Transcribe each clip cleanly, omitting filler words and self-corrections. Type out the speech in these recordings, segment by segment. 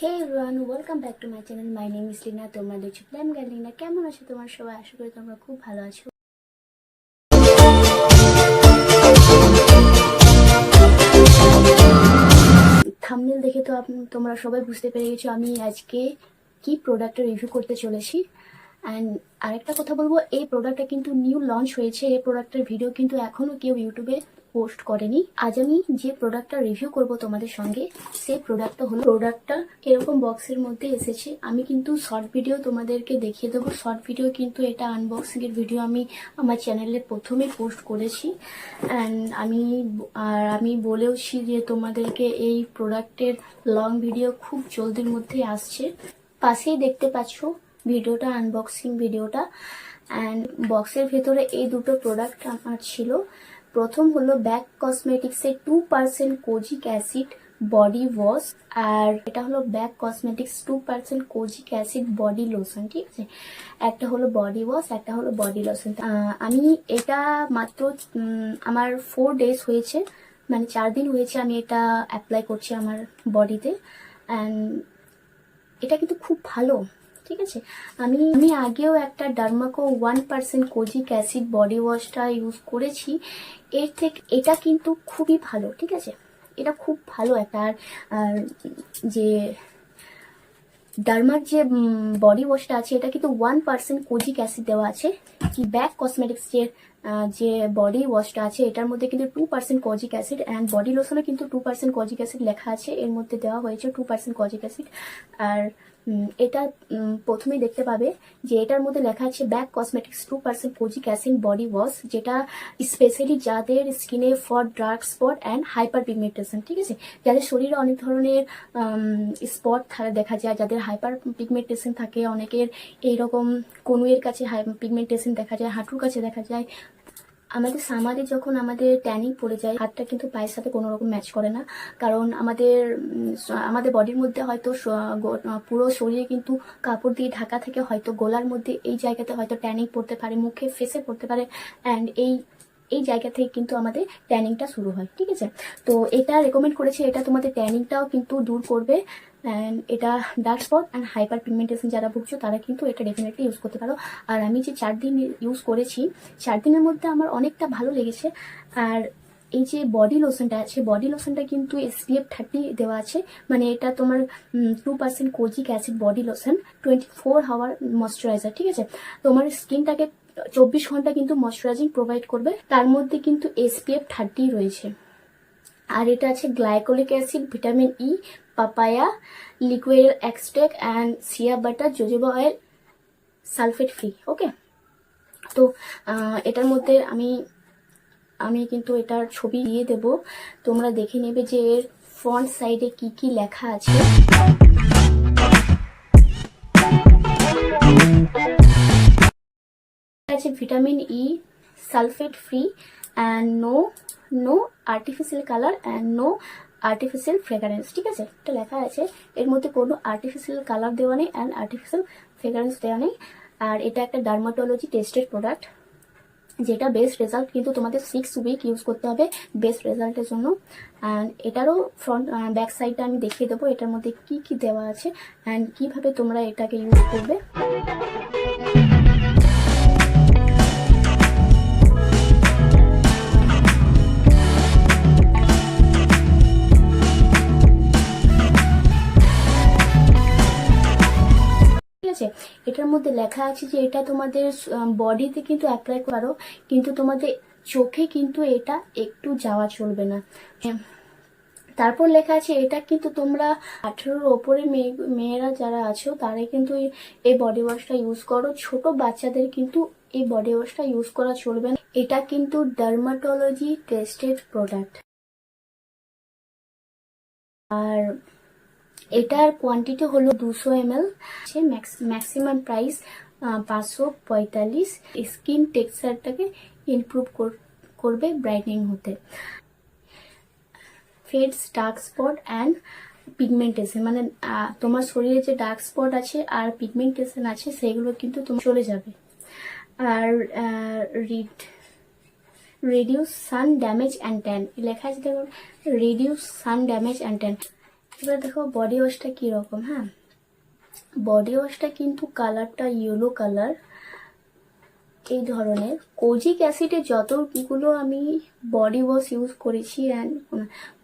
Hey everyone, welcome back to my channel. My name is Lina. তোমরা দেখছো plan গার্লিনা। কেমন আছো তোমার সবাই? আশা করি তোমরা খুব ভালো আছো। থাম্বনেল দেখে তো তোমরা সবাই বুঝতে পেরে গেছো আমি আজকে কি প্রোডাক্টের রিভিউ করতে চলেছি। অ্যান্ড আরেকটা কথা বলবো, এই প্রোডাক্টটা কিন্তু নিউ লঞ্চ হয়েছে। এই প্রোডাক্টের ভিডিও কিন্তু এখনো কেউ ইউটিউবে পোস্ট করেনি। আজ আমি যে প্রোডাক্টটা রিভিউ করব তোমাদের সঙ্গে, সেই প্রোডাক্টটা এরকম বক্সের মধ্যে এসেছে। আমি কিন্তু শর্ট ভিডিও তোমাদেরকে দেখিয়ে দেবো। শর্ট ভিডিও কিন্তু এটা আনবক্সিং এর ভিডিও আমি আমার চ্যানেলে প্রথমে পোস্ট করেছি। অ্যান্ড আমি বলেওছি যে তোমাদেরকে এই প্রোডাক্টের লং ভিডিও খুব জলদির মধ্যে আসছে। পাশেই দেখতে পাচ্ছ ভিডিওটা, আনবক্সিং ভিডিওটা। অ্যান্ড বক্সের ভেতরে এই দুটো প্রোডাক্ট আমার ছিল। প্রথম হলো ব্যাক কসমেটিক্সের 2% কোজিক অ্যাসিড বডি ওয়াশ, আর এটা হলো back cosmetics 2% kojic acid body lotion. ঠিক আছে, একটা হলো বডি ওয়াশ, একটা হলো বডি লোশন। আমি এটা মাত্র আমার 4 days হয়েছে, মানে 4 দিন হয়েছে আমি এটা অ্যাপ্লাই করছি আমার বডিতে। অ্যান্ড এটা কিন্তু খুব ভালো। ঠিক আছে, আমি আগেও একটা ডার্মাকো 1% কোজিক অ্যাসিড বডি ওয়াশটা ইউজ করেছি। এর থেকে এটা কিন্তু খুবই ভালো। ঠিক আছে, এটা খুব ভালো একটা। আর যে ডার্মার যে বডি ওয়াশটা আছে, এটা কিন্তু 1% কোজিক অ্যাসিড দেওয়া আছে। ব্যাক কসমেটিক্স যে বডি ওয়াশটা আছে, এটার মধ্যে কিন্তু 2% কোজিক অ্যাসিড, অ্যান্ড বডি লোশনে কিন্তু 2% কোজিক অ্যাসিড লেখা আছে। এর মধ্যে দেওয়া হয়েছে 2% কোজিক অ্যাসিড। আর এটা প্রথমেই দেখতে পাবে যে এটার মধ্যে লেখা আছে back cosmetics 2% kojic acid body wash, যেটা স্পেশালি যাদের স্কিনে for dark spot and hyper pigmentation. ঠিক আছে, যাদের শরীরে অনেক ধরনের স্পট দেখা যায়, যাদের হাইপার পিগমেন্টেশন থাকে, অনেকের এইরকম কনুয়ের কাছে পিগমেন্টেশন দেখা যায়, হাঁটুর কাছে দেখা যায়। আমাদের সামারে যখন আমাদের ট্যানিং পড়ে যায়, হাতটা কিন্তু পায়ের সাথে কোনো রকম ম্যাচ করে না। কারণ আমাদের বডির মধ্যে হয়তো পুরো শরীরে কিন্তু কাপড় দিয়ে ঢাকা থেকে হয়তো গলার মধ্যে এই জায়গাতে হয়তো ট্যানিং পড়তে পারে, মুখে ফেসে পড়তে পারে। অ্যান্ড এই জায়গা থেকে কিন্তু আমাদের ট্যানিংটা শুরু হয়। ঠিক আছে, তো এটা রেকমেন্ড করেছে, এটা তোমাদের ট্যানিংটাও কিন্তু দূর করবে। অ্যান্ড এটা dark spot and hyper pigmentation যারা ভুগছো তারা কিন্তু এটা ডেফিনেটলি ইউজ করতে পারো। আর আমি যে 4 দিন ইউজ করেছি, 4 দিনের মধ্যে আমার অনেকটা ভালো লেগেছে। আর এই যে বডি লোশনটা আছে, বডি লোশনটা কিন্তু SPF 30 দেওয়া আছে। মানে এটা তোমার 2% kojic acid body lotion, 24 hour moisturizer. ঠিক আছে, তোমার স্কিনটাকে 24 ঘন্টা কিন্তু ময়শ্চারাইজিং প্রোভাইড করবে। তার মধ্যে কিন্তু SPF 30 রয়েছে। আর এটা আছে glycolic acid, vitamin E, papaya, liquid extract and shea butter, jojoba oil, sulphate free. Okay, তো এটার মধ্যে আমি কিন্তু এটার ছবি দিয়ে দেব, তোমরা দেখে নেবে যে এর ফ্রন্ট সাইডে কি কি লেখা আছে। আছে vitamin E, sulphate free, and no artificial colour and no artificial fragrance. ঠিক আছে, এটা লেখা আছে, এর মধ্যে কোনো আর্টিফিশিয়াল কালার দেওয়া নেই অ্যান্ড আর্টিফিশিয়াল ফ্রেগ্রেন্স দেওয়া নেই। আর এটা একটা ডার্মাটোলজি টেস্টেড প্রোডাক্ট, যেটা বেস্ট রেজাল্ট কিন্তু তোমাদের 6 উইক ইউজ করতে হবে বেস্ট রেজাল্টের জন্য। অ্যান্ড এটারও ফ্রন্ট ব্যাক সাইডটা আমি দেখিয়ে দেবো, এটার মধ্যে কি কি দেওয়া আছে অ্যান্ড কিভাবে তোমরা এটাকে ইউজ করবে। এটার মধ্যে লেখা আছে যে এটা তোমাদের বডিতে কিন্তু অ্যাপ্লাই করো, কিন্তু তোমাদের চোখে কিন্তু এটা একটু যাওয়া চলবে না। তারপর লেখা আছে এটা কিন্তু তোমরা 18-র ওপরে মেয়েরা যারা আছো তারাই কিন্তু এই বডি ওয়াশটা ইউজ করো। ছোট বাচ্চাদের কিন্তু এই বডি ওয়াশটা ইউজ করা চলবে না। এটা কিন্তু ডার্মাটোলজি টেস্টেড প্রোডাক্ট। আর এটার কোয়ান্টিটি হলো 200 ml। Maximum price 545। স্কিন টেক্সচারটাকে ইমপ্রুভ করবে, ব্রাইটেনিং হতে। Fades dark spot and pigmentation, মানে তোমার শরীরে যে ডার্ক স্পট আছে আর পিগমেন্টেশন আছে সেগুলো কিন্তু তোমার চলে যাবে। আর reduce sun damage and tan লেখা আছে, দেখুন, reduce sun damage and tan. এবার দেখো বডি ওয়াশটা কিরকম। হ্যাঁ, বডি ওয়াশটা কিন্তু কালারটা ইয়েলো কালার, এই ধরনের। কোজিক অ্যাসিডে যতগুলো আমি বডি ওয়াশ ইউজ করেছি, অ্যান্ড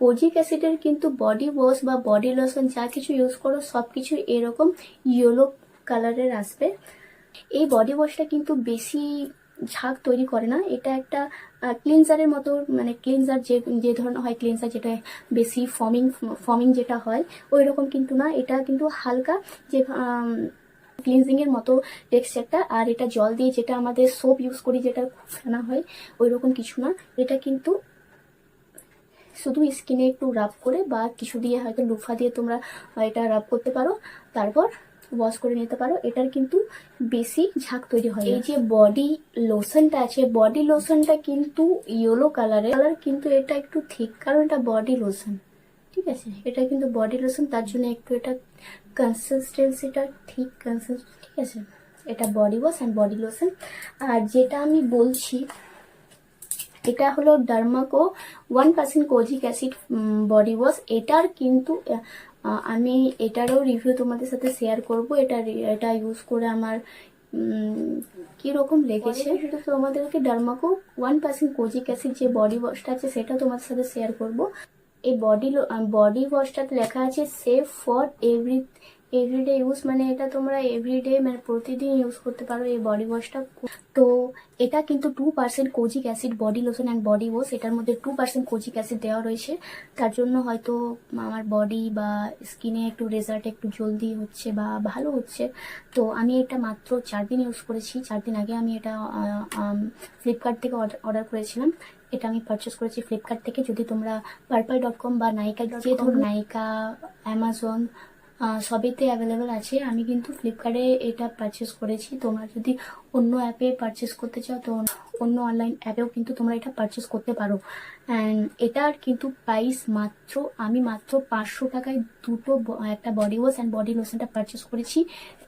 কোজিক অ্যাসিডের কিন্তু বডি ওয়াশ বা বডি লোশন যা কিছু ইউজ করো সব কিছু এরকম ইয়েলো কালারের আসবে। এই বডি ওয়াশটা কিন্তু বেশি ঝাঁক তৈরি করে না, এটা একটা ক্লিনজারের মতো, মানে ক্লিনজার যে ধরনের হয় ক্লিনজার যেটা বেশি ফমিং যেটা হয় ওই রকম কিন্তু না, এটা কিন্তু হালকা যে ক্লিনজিং এর মতো টেক্সচারটা। আর এটা জল দিয়ে যেটা আমাদের সোপ ইউজ করি যেটা ফেনা হয় ওই রকম কিছু না, এটা কিন্তু শুধু স্কিনে একটু রাব করে বা কিছু দিয়ে হয়তো লুফা দিয়ে তোমরা এটা রাব করতে পারো, তারপর ওয়াশ করে নিতে পারো। এটার কিন্তু বেশি ঝাঁক তৈরি হয়। এই যে বডি লোশনটা আছে, বডি লোশনটা কিন্তু ইয়েলো কালারের কিন্তু এটা একটু থিক, কারণ এটা বডি লোশন, ঠিক আছে। এটা কিন্তু বডি লোশন, তার জন্য একটু এটা কনসিস্টেন্সিটা ঠিক ঠিক আছে। এটা body wash and body lotion. আর যেটা আমি বলছি এটা হলো Dermaco 1% kojic acid body wash. এটার কিন্তু আমি এটারও রিভিউ তোমাদের সাথে শেয়ার করব। এটা ইউজ করে আমার কিরকম লেগেছে। শুধু তোমাদেরকে ডার্মাকো 1% কোজিক অ্যাসিড যে বডি ওয়াশটা আছে সেটা তোমাদের সাথে শেয়ার করব। এই বডি ওয়াশটাতে লেখা আছে সেফ ফর এভরিডে ইউজ, মানে এটা তোমরা এভরিডে মানে প্রতিদিন ইউজ করতে পারো এই বডি ওয়াশটা। তো এটা কিন্তু 2% kojic acid body lotion and body wash, এটার মধ্যে 2% কোজিক অ্যাসিড দেওয়া রয়েছে। তার জন্য হয়তো আমার বডি বা স্কিনে একটু রেজাল্ট একটু জলদি হচ্ছে বা ভালো হচ্ছে। তো আমি এটা মাত্র 4 দিন ইউজ করেছি। 4 দিন আগে আমি এটা ফ্লিপকার্ট থেকে অর্ডার করেছিলাম। এটা আমি পারচেস করেছি ফ্লিপকার্ট থেকে। যদি তোমরা purple.com বা নাইকা, যে ধরুন নাইকা, অ্যামাজন সবেতে অ্যাভেলেবেল আছে। আমি কিন্তু ফ্লিপকার্টে এটা পারচেস করেছি। তোমরা যদি অন্য অ্যাপে পারচেস করতে চাও তো অন্য অনলাইন অ্যাপেও কিন্তু তোমরা এটা পারচেস করতে পারো। অ্যান্ড এটার কিন্তু প্রাইস আমি মাত্র 500 টাকায় একটা বডি ওয়াশ অ্যান্ড বডি লোশনটা পারচেস করেছি।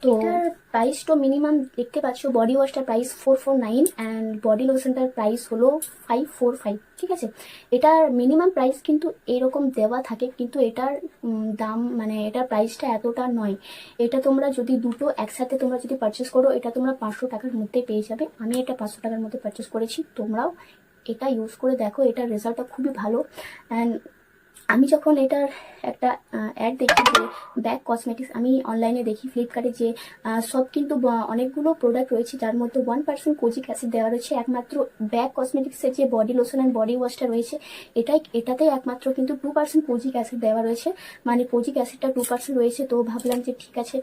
তো এটার প্রাইস তো মিনিমাম দেখতে পাচ্ছ, বডি ওয়াশটার প্রাইস 449 অ্যান্ড বডি লোশনটার প্রাইস হলো 545, ঠিক আছে। এটার মিনিমাম প্রাইস কিন্তু এরকম দেওয়া থাকে, কিন্তু এটার দাম মানে এটার প্রাইসটা এতটা নয়। এটা তোমরা যদি দুটো একসাথে তোমরা যদি পারচেস করো এটা তোমরা 500 টাকার মধ্যে পেয়ে যাবে। আমি এটা 500 টাকার মধ্যে পারচেস করেছি। তোমরাও এটা ইউজ করে দেখো, এটার রেজাল্টটা খুবই ভালো। অ্যান্ড আমি যখন এটার একটা অ্যাড দেখি যে ব্যাক কসমেটিক্স, আমি অনলাইনে দেখি ফ্লিপকার্টে যে সব কিন্তু অনেকগুলো প্রোডাক্ট রয়েছে যার মধ্যে 1% কোজিক অ্যাসিড দেওয়া রয়েছে। একমাত্র ব্যাক কসমেটিক্সের যে বডি লোশন অ্যান্ড বডি ওয়াশটা রয়েছে এটাতে একমাত্র কিন্তু 2% কোজিক অ্যাসিড দেওয়া রয়েছে, মানে কোজিক অ্যাসিডটা 2% রয়েছে। তো ভাবলাম যে ঠিক আছে,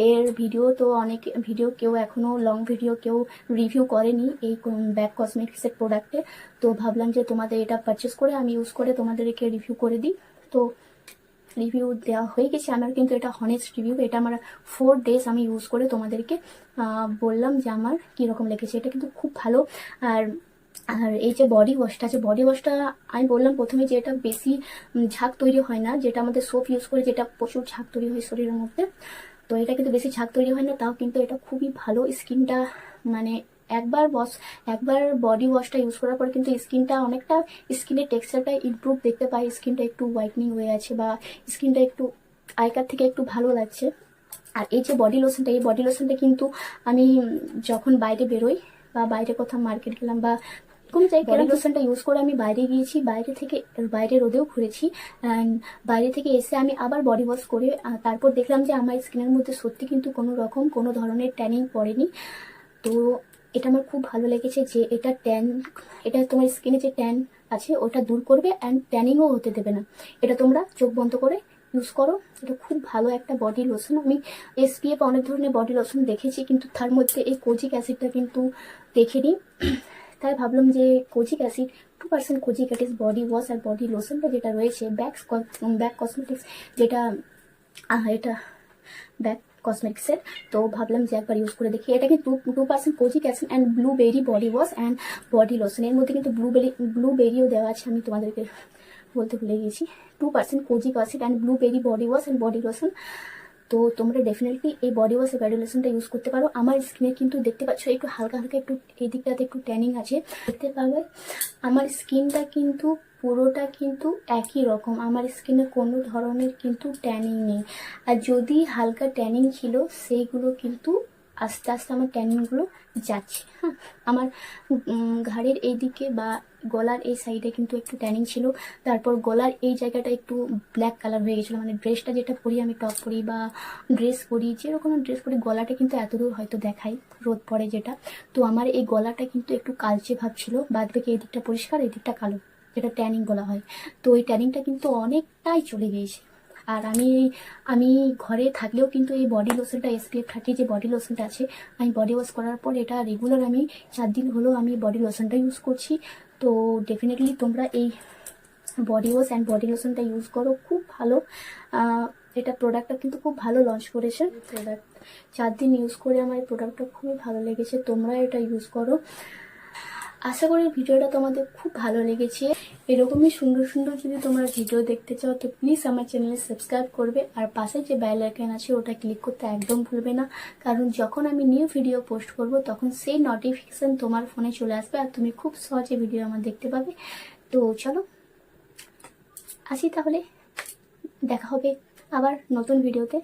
এর ভিডিও তো অনেক ভিডিও কেউ এখনও লং ভিডিও কেউ রিভিউ করেনি এই ব্যাক কসমেটিক্সের প্রোডাক্টে। তো ভাবলাম যে তোমাদের এটা পারচেস করে আমি ইউজ করে তোমাদেরকে রিভিউ করে দিই। তো রিভিউ দেওয়া হয়ে গেছে আমার, কিন্তু এটা হনেস্ট রিভিউ। এটা আমার 4 ডেজ আমি ইউজ করে তোমাদেরকে বললাম যে আমার কীরকম লেগেছে। এটা কিন্তু খুব ভালো। আর আর এই যে বডি ওয়াশটা আছে, বডি ওয়াশটা আমি বললাম প্রথমে যে এটা বেশি ঝাঁক তৈরি হয় না, যেটা আমাদের সোপ ইউজ করে যেটা প্রচুর ঝাঁক তৈরি হয় শরীরের মধ্যে। তো এটা কিন্তু বেশি ঝাঁক তৈরি হয় না, তাও কিন্তু এটা খুবই ভালো। স্কিনটা মানে একবার বডি ওয়াশটা ইউজ করার পর কিন্তু স্কিনটা অনেকটা, স্কিনের টেক্সচারটা ইমপ্রুভ দেখতে পাই। স্কিনটা একটু হোয়াইটনিং হয়ে আছে বা স্কিনটা একটু আগেকার থেকে একটু ভালো লাগছে। আর এই যে বডি লোশনটা, এই বডি লোশনটা কিন্তু আমি যখন বাইরে বেরোই বা বাইরে কোথাও মার্কেট গেলাম বা কোনো জায়গায়, বডি লোশনটা ইউজ করে আমি বাইরে গিয়েছি, বাইরে রোদেও ঘুরেছি। অ্যান্ড বাইরে থেকে এসে আমি আবার বডি ওয়াশ করে তারপর দেখলাম যে আমার স্কিনের মধ্যে সত্যি কিন্তু কোনো ধরনের ট্যানিং পড়েনি। তো এটা আমার খুব ভালো লেগেছে যে এটা তোমার স্কিনে যে ট্যান আছে ওটা দূর করবে অ্যান্ড ট্যানিংও হতে দেবে না। এটা তোমরা চোখ বন্ধ করে ইউজ করো। এটা খুব ভালো একটা বডি লোশন। আমি SPF অনেক ধরনের বডি লোশন দেখেছি, কিন্তু তার মধ্যে এই কোজিক অ্যাসিডটা কিন্তু দেখিনি। তাই ভাবলাম যে kojic acid 2% kojic acid body wash আর বডি লোশনটা যেটা রয়েছে ব্যাক কসমেটিক্স, যেটা এটা ব্যাক কসমেটিক্সের, তো ভাবলাম যে একবার ইউজ করে দেখি। এটা কিন্তু 2% kojic acid and blueberry body wash and body lotion, এর মধ্যে কিন্তু ব্লুবেরিও দেওয়া আছে, আমি তোমাদেরকে বলতে ভুলে গেছি। 2% kojic acid and blueberry body wash and body lotion. তো তোমরা ডেফিনেটলি এই বডি ওয়াশ বডি লোশনটা ইউজ করতে পারো। আমার স্কিনে কিন্তু দেখতে পাচ্ছ একটু হালকা একটু এই দিকটাতে একটু ট্যানিং আছে, দেখতে পাবে। আমার স্কিনটা কিন্তু পুরোটা কিন্তু একই রকম, আমার স্কিনে কোনো ধরনের কিন্তু ট্যানিং নেই। আর যদি হালকা ট্যানিং ছিল সেইগুলো কিন্তু আস্তে আস্তে আমার ট্যানিংগুলো যাচ্ছে। হ্যাঁ, আমার ঘাড়ের এই দিকে বা গলার এই সাইডে কিন্তু একটু ট্যানিং ছিল, তারপর গলার এই জায়গাটা একটু ব্ল্যাক কালার হয়ে গেছিলো, মানে ড্রেসটা যেটা পরি আমি, টপ পরি বা ড্রেস পরি, যেরকম ড্রেস পরি, গলাটা কিন্তু এতদূর হয়তো দেখাই রোদ পড়ে যেটা, তো আমার এই গলাটা কিন্তু একটু কালচে ভাব ছিল, বাদ বাকি এই দিকটা পরিষ্কার, এই দিকটা কালো, যেটা ট্যানিং বলা হয়। তো ওই ট্যানিংটা কিন্তু অনেকটাই চলে গিয়েছে। আর আমি ঘরে থাকলেও কিন্তু এই বডি লোশনটা, SPF 30 যে বডি লোশনটা আছে, আমি বডি ওয়াশ করার পর এটা রেগুলার আমি 4 দিন হলো আমি বডি লোশনটা ইউজ করছি। তো ডেফিনেটলি তোমরা এই বডি ওয়াশ অ্যান্ড বডি লোশনটা ইউজ করো, খুব ভালো। এটা প্রোডাক্টটা কিন্তু খুব ভালো লঞ্চ করেছে প্রোডাক্ট। 4 দিন ইউজ করে আমার এই প্রোডাক্টটা খুবই ভালো লেগেছে, তোমরা এটা ইউজ করো। আশা করি ভিডিওটা তোমাদের খুব ভালো লেগেছে। এরকমই সুন্দর সুন্দর যদি তোমরা ভিডিও দেখতে চাও তো প্লিজ আমার চ্যানেলে সাবস্ক্রাইব করবে, আর পাশে যে বেল আইকন আছে ওটা ক্লিক করতে একদম ভুলবে না, কারণ যখন আমি নিউ ভিডিও পোস্ট করব তখন সেই নোটিফিকেশন তোমার ফোনে চলে আসবে আর তুমি খুব সহজে ভিডিও আমার দেখতে পাবে। তো চলো আসি তাহলে, দেখা হবে আবার নতুন ভিডিওতে।